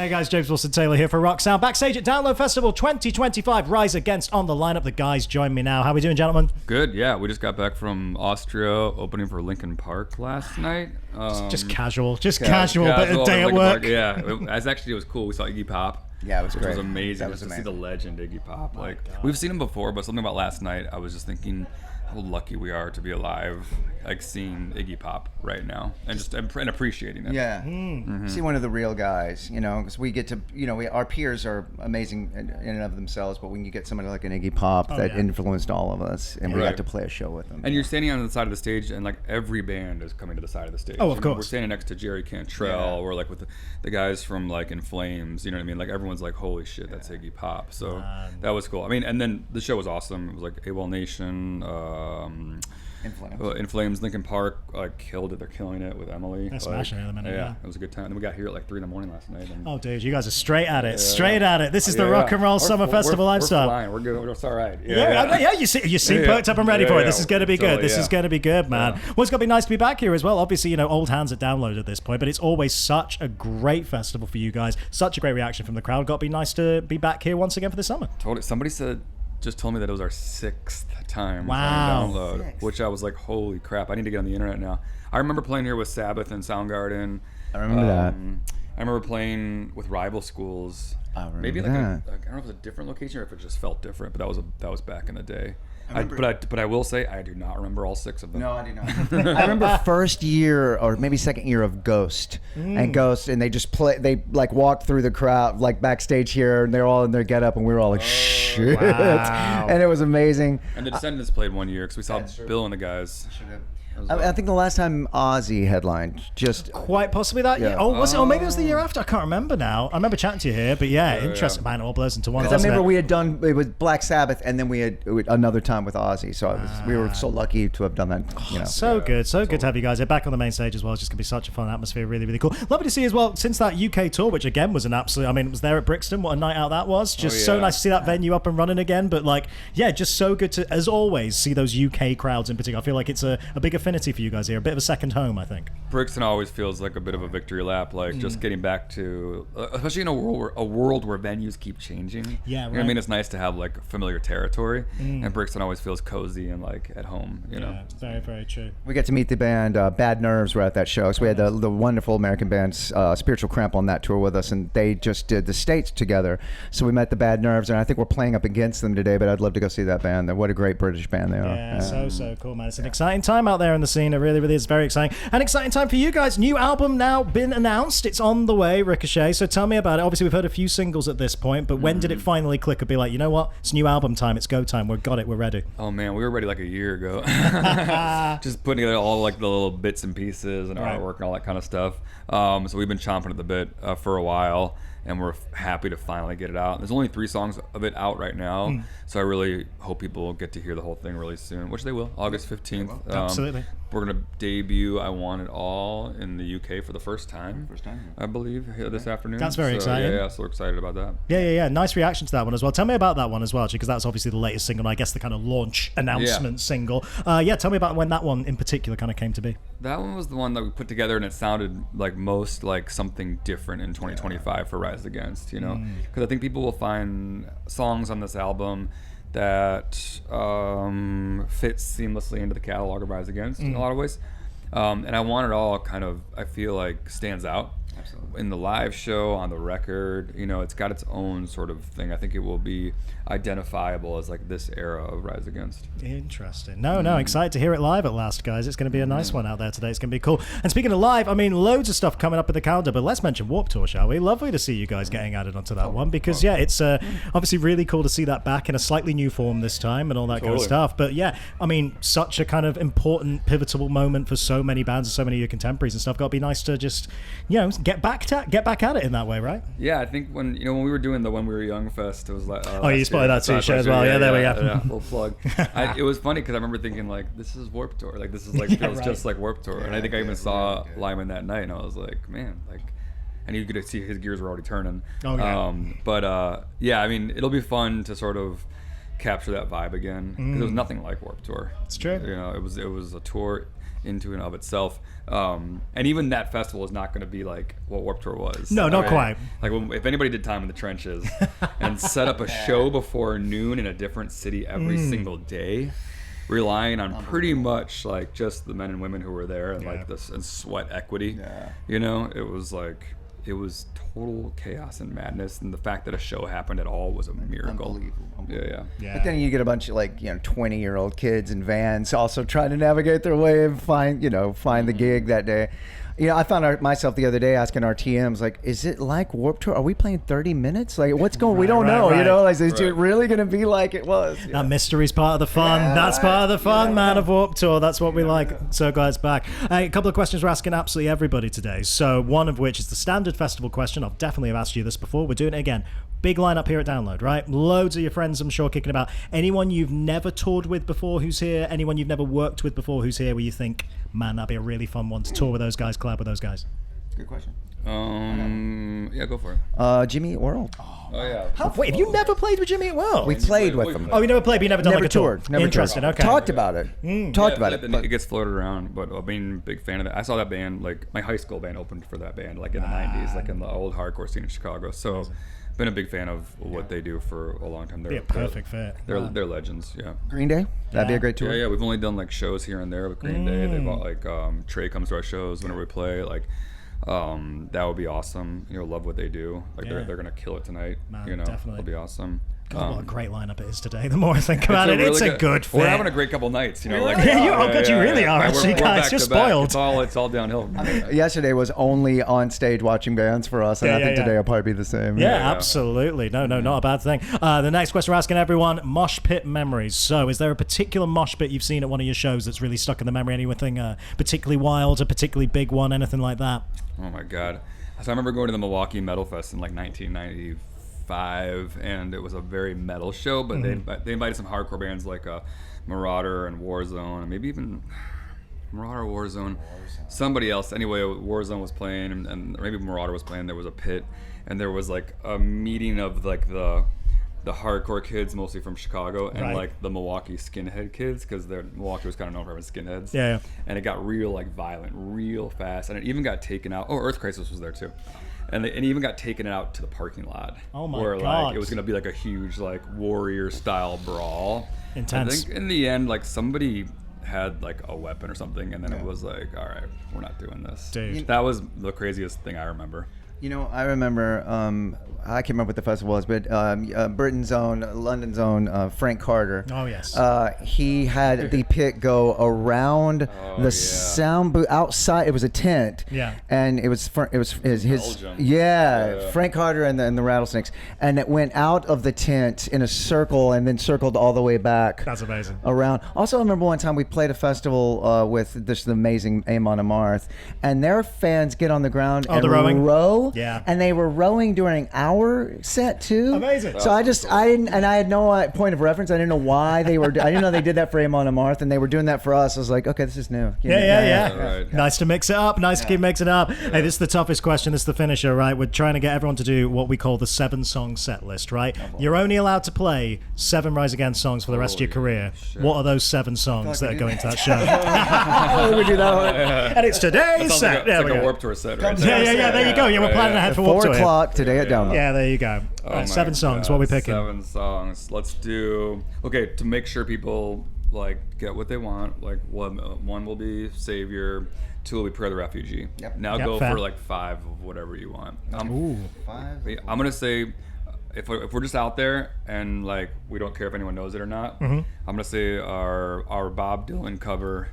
Hey guys, James Wilson-Taylor here for Rock Sound. Backstage at Download Festival 2025. Rise Against on the lineup. The guys join me now. How are we doing, gentlemen? Good, yeah. We just got back from Austria, opening for Linkin Park last night. Just casual, but a day at work. Park, yeah, it was cool. We saw Iggy Pop. Yeah, it was which great. was amazing. That was just amazing. To see the legend Iggy Pop. We've seen him before, but something about last night, I was just thinking how lucky we are to be alive, like seeing Iggy Pop right now, and just and appreciating it. Yeah, see one of the real guys, because we get to, our peers are amazing in and of themselves, but when you get somebody like an Iggy Pop that influenced all of us, and we got to play a show with them. And you're standing on the side of the stage, and like every band is coming to the side of the stage. Oh, of course. We're standing next to Jerry Cantrell, or like with the guys from like In Flames. You know what I mean? Like everyone's like, holy shit, that's Iggy Pop. So that was cool. I mean, and then the show was awesome. It was like AWOL Nation. In Flames, Linkin Park killed it. They're killing it with Emily. They're smashing it at the minute. Yeah, it was a good time. And we got here at like 3 a.m. last night. Oh, dude, you guys are straight at it. This is the rock and roll summer festival lifestyle. We're flying. We're good. It's all right. You seem perked up and ready for it. This is going to be good. This is going to be good, man. Yeah. Well, it's going to be nice to be back here as well. Obviously, old hands at Download at this point, but it's always such a great festival for you guys. Such a great reaction from the crowd. Got to be nice to be back here once again for the summer. Totally. Somebody just told me that it was our 6th time on Download, which I was like, holy crap, I need to get on the internet now. I remember playing here with Sabbath and Soundgarden. I remember that. I remember playing with Rival Schools. Maybe like I don't know if it was a different location or if it just felt different, but that was back in the day. But I will say I do not remember all 6 of them. No, I do not. I remember first year or maybe second year of Ghost, and they just they like walked through the crowd like backstage here, and they're all in their getup, and we were all like shit, and it was amazing. And the Descendants played one year because we saw Bill and the guys. I think the last time Ozzy headlined, just quite possibly that year. Oh, was it? Or maybe it was the year after. I can't remember now. I remember chatting to you here, but interesting. Man, it all blows into one. Because I remember we had done it with Black Sabbath, and then we had another time with Ozzy. So we were so lucky to have done that. So good to have you guys here back on the main stage as well. It's just gonna be such a fun atmosphere. Really, really cool. Lovely to see as well. Since that UK tour, which again was an absolute. I mean, it was there at Brixton. What a night out that was. Just so nice to see that venue up and running again. But just so good to, as always, see those UK crowds in particular. I feel like it's a big affinity for you guys here. A bit of a second home, I think. Brixton always feels like a bit of a victory lap, just getting back to, especially in a world where venues keep changing. Yeah, right. You know what I mean? It's nice to have like familiar territory, and Brixton always feels cozy and like at home. You know, it's very, very true. We get to meet the band Bad Nerves were at that show. So we had the wonderful American band Spiritual Cramp on that tour with us, and they just did the States together. So we met the Bad Nerves, and I think we're playing up against them today. But I'd love to go see that band. What a great British band they are. Yeah, so cool, man. It's an exciting time out there in the scene. It really is very exciting. An exciting time for you guys. New album now been announced. It's on the way, Ricochet. So tell me about it. Obviously, we've heard a few singles at this point, but when did it finally click and be like, you know what? It's new album time. It's go time. We've got it. We're ready. Oh, man. We were ready like a year ago. Just putting together all like the little bits and pieces and artwork and all that kind of stuff. So we've been chomping at the bit for a while, and we're happy to finally get it out. There's only 3 songs of it out right now, so I really hope people get to hear the whole thing really soon, which they will, August 15th. Absolutely. We're going to debut I Want It All in the UK for the first time, I believe, this afternoon. That's very exciting. Yeah, so we're excited about that. Yeah. Nice reaction to that one as well. Tell me about that one as well, because that's obviously the latest single, and I guess the kind of launch announcement single. Tell me about when that one in particular kind of came to be. That one was the one that we put together, and it sounded like most like something different in 2025 for Rise Against, because I think people will find songs on this album that fits seamlessly into the catalog of Rise Against in a lot of ways. And I Want It All kind of, I feel like, stands out. Absolutely. In the live show, on the record, it's got its own sort of thing. I think it will be identifiable as like this era of Rise Against. Interesting. No, excited to hear it live at last, guys. It's going to be a nice one out there today. It's going to be cool. And speaking of live, I mean, loads of stuff coming up in the calendar, but let's mention Warped Tour, shall we? Lovely to see you guys getting added onto that one, because it's obviously really cool to see that back in a slightly new form this time and all that kind of stuff. But I mean, such a kind of important, pivotal moment for so many bands and so many of your contemporaries and stuff. Got to be nice to just, get back at it in in that way, right? Yeah, I think when when we were doing the When We Were Young Fest, it was like you spotted that t-shirt as well. Yeah, there we go. Yeah, full plug. It was funny because I remember thinking like, this is Warped Tour. Like this is like feels just like Warped Tour. And I think I even saw Lyman that night, and I was like, man, like. And you could see his gears were already turning. Oh yeah. Yeah, I mean, it'll be fun to sort of capture that vibe again because it was nothing like Warped Tour. It's true. You know, it was a tour. into and of itself. And even that festival is not going to be like what Warped Tour was. No, not quite. Like if anybody did Time in the Trenches and set up a show before noon in a different city every single day, relying on pretty much like just the men and women who were there and like this and sweat equity, it was total chaos and madness, and the fact that a show happened at all was a miracle. Unbelievable. Yeah. But then you get a bunch of 20-year-old kids in vans also trying to navigate their way and find the gig that day. I found myself the other day asking our TMs, like, is it like Warped Tour? Are we playing 30 minutes? Like, what's going? We don't know. Like, is it really going to be like it was? That mystery's part of the fun. That's part of the fun, man, of Warped Tour. That's what we like. So glad it's back. A couple of questions we're asking absolutely everybody today. So one of which is the standard festival question. I've definitely have asked you this before. We're doing it again. Big lineup here at Download, right? Loads of your friends, I'm sure, kicking about. Anyone you've never toured with before who's here? Anyone you've never worked with before who's here where you think, man, that'd be a really fun one to tour with those guys, collab with those guys? Good question. Yeah, go for it. Jimmy Eat World. Oh yeah. Wait, have you never played with Jimmy Eat World? We played with them. Oh, you never played, but you never done like a tour? Toured. Never Interesting, toured. okay. Talked about it. It gets floated around, but being a big fan of that. I saw that band, like my high school band opened for that band, like in the 90s, like in the old hardcore scene in Chicago. So been a big fan of what they do for a long time. They're a perfect fit. They're legends, yeah. Green Day? That'd be a great tour. Yeah, we've only done like shows here and there with Green Day. They've got like Trey comes to our shows whenever we play. Like that would be awesome. Love what they do. Like they're gonna kill it tonight. Man, definitely. It'll be awesome. God, what a great lineup it is today. The more I think about it, it's a good fit. We're having a great couple nights, you really are, actually, guys. You're spoiled. It's all downhill. Yesterday was only on stage watching bands for us, and I think today will probably be the same. Yeah, absolutely. No, not a bad thing. The next question we're asking everyone, mosh pit memories. So is there a particular mosh pit you've seen at one of your shows that's really stuck in the memory? Anything particularly wild, a particularly big one, anything like that? Oh, my God. So I remember going to the Milwaukee Metal Fest in like 1995. And it was a very metal show, but they invited some hardcore bands like Marauder and Warzone, and maybe even Marauder, Warzone, somebody else. Anyway, Warzone was playing, and maybe Marauder was playing. There was a pit, and there was like a meeting of like the hardcore kids, mostly from Chicago, and like the Milwaukee skinhead kids, because Milwaukee was kind of known for having skinheads. Yeah. And it got real like violent, real fast, and it even got taken out. Oh, Earth Crisis was there too. And it even got taken out to the parking lot. Oh my where, God. Like, it was going to be like a huge like warrior style brawl. Intense. I think in the end, like somebody had like a weapon or something, and then it was like, all right, we're not doing this. Dude. That was the craziest thing I remember. I remember, I can't remember what the festival was, but Britain's own, London's own, Frank Carter. Oh, yes. He had the pit go around the sound booth outside. It was a tent. Yeah. And it was his Frank Carter and the Rattlesnakes. And it went out of the tent in a circle and then circled all the way back. That's amazing. Around. Also, I remember one time we played a festival with this amazing Amon Amarth, and their fans get on the ground and row. Yeah. And they were rowing during our set too. Amazing. So I had no point of reference. I didn't know why they were. I didn't know they did that for Amon Amarth, and they were doing that for us. I was like, okay, this is new. Yeah. Right. Nice to mix it up. Nice to keep mixing it up. Hey, this is the toughest question. This is the finisher, right? We're trying to get everyone to do what we call the 7-song set list, right? You're only allowed to play 7 Rise Against songs for the rest of your career. Shit. What are those 7 songs that are going to that show? We do that one. And it's today's set. It's like a Warped Tour set, right? Yeah. There you go. We're planning ahead for Warped Tour. 4 o'clock today at Download. Yeah, there you go. 7 songs. What are we picking? 7 songs. Let's do. Okay, to make sure people like get what they want. Like one will be Savior. 2 will be Prayer of the Refugee. Now go fair. for like 5 of whatever you want. 5. I'm gonna say. If we're just out there and like we don't care if anyone knows it or not, I'm gonna say our Bob Dylan cover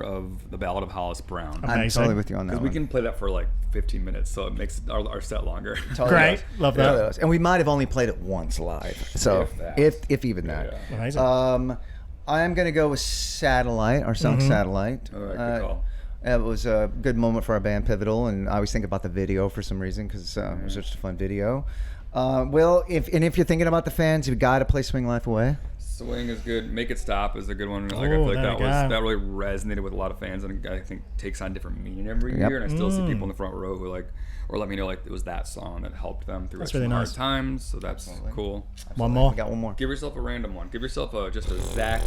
of the Ballad of Hollis Brown. I'm totally with you on that. Because we can play that for like 15 minutes, so it makes our set longer. Totally Great, does. love that. Totally does. And we might have only played it once live, so if even that. Amazing. I'm gonna go with Satellite, our song Satellite. All right, good call. It was a good moment for our band Pivotal, and I always think about the video for some reason because it was such a fun video. If you're thinking about the fans, you got to play Swing Life Away. Swing is good. Make It Stop is a good one. Like, I Ooh, feel like there you go. that really resonated with a lot of fans, and I think takes on different meaning every year. And I still see people in the front row who like, or let me know like it was that song that helped them through That's some really hard nice. times. So that's cool. One more. We got one more. Give yourself a random one. Give yourself just a Zach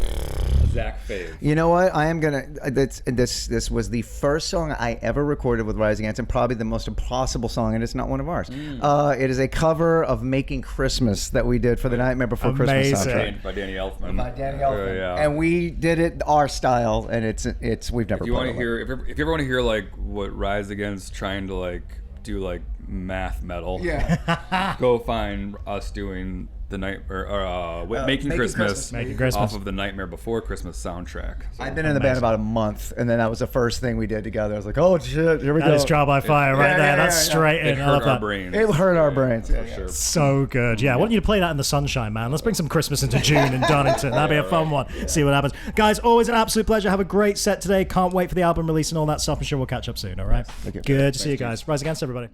fave. You know what? I am gonna. This was the first song I ever recorded with Rise Against, and probably the most impossible song, and it's not one of ours. It is a cover of "Making Christmas" that we did for the Nightmare Before Amazing. Christmas soundtrack. By Danny Elfman. By Danny Elfman. Yeah. And we did it our style, and it's we've never. If you want played to it hear, if you ever want to hear like what Rise Against trying to like do like math metal, go find us doing the Making Christmas, Making Christmas. off of the Nightmare Before Christmas soundtrack. So, I've been in the band about a month, and then that was the first thing we did together. I was like, "Oh shit, here we go!" That is Trial by Fire right yeah, there. yeah, That's yeah. straight it in. I hurt love our that. brains. It hurt our brains. For sure. So good. Yeah, I want you to play that in the sunshine, man. Let's bring some Christmas into June in Donington. That'd be a fun one. See what happens. Guys, always an absolute pleasure. Have a great set today. Can't wait for the album release and all that stuff. I'm sure we'll catch up soon, all right? Okay. Good to see you guys. Rise Against, everybody.